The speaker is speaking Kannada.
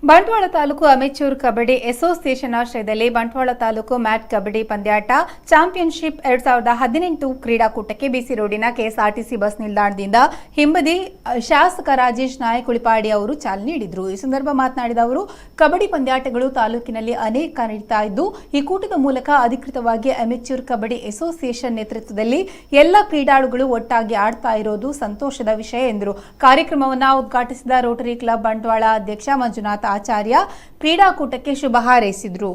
ಬಂಟ್ವಾಳ ತಾಲೂಕು ಅಮೆಚೂರ್ ಕಬಡ್ಡಿ ಅಸೋಸಿಯೇಷನ್ ಆಶ್ರಯದಲ್ಲಿ ಬಂಟ್ವಾಳ ತಾಲೂಕು ಮ್ಯಾಟ್ ಕಬಡ್ಡಿ ಪಂದ್ಯಾಟ ಚಾಂಪಿಯನ್ಶಿಪ್ 2018 ಕ್ರೀಡಾಕೂಟಕ್ಕೆ ಬಿಸಿ ರೋಡಿನ ಕೆಎಸ್ಆರ್ಟಿಸಿ ಬಸ್ ನಿಲ್ದಾಣದಿಂದ ಹಿಂಬದಿ ಶಾಸಕ ರಾಜೇಶ್ ನಾಯಕ್ ಉಳಿಪಾಡಿ ಅವರು ಚಾಲನೆ ನೀಡಿದರು. ಈ ಸಂದರ್ಭ ಮಾತನಾಡಿದ ಅವರು, ಕಬಡ್ಡಿ ಪಂದ್ಯಾಟಗಳು ತಾಲೂಕಿನಲ್ಲಿ ಅನೇಕ ನಡೀತಾ ಇದ್ದು, ಈ ಕೂಟದ ಮೂಲಕ ಅಧಿಕೃತವಾಗಿ ಅಮೆಚೂರ್ ಕಬಡ್ಡಿ ಅಸೋಸಿಯೇಷನ್ ನೇತೃತ್ವದಲ್ಲಿ ಎಲ್ಲ ಕ್ರೀಡಾಳುಗಳು ಒಟ್ಟಾಗಿ ಆಡ್ತಾ ಇರೋದು ಸಂತೋಷದ ವಿಷಯ ಎಂದರು. ಕಾರ್ಯಕ್ರಮವನ್ನು ಉದ್ಘಾಟಿಸಿದ ರೋಟರಿ ಕ್ಲಬ್ ಬಂಟ್ವಾಳ ಅಧ್ಯಕ್ಷ ಮಂಜುನಾಥ ಆಚಾರ್ಯ ಕ್ರೀಡಾಕೂಟಕ್ಕೆ ಶುಭ ಹಾರೈಸಿದರು.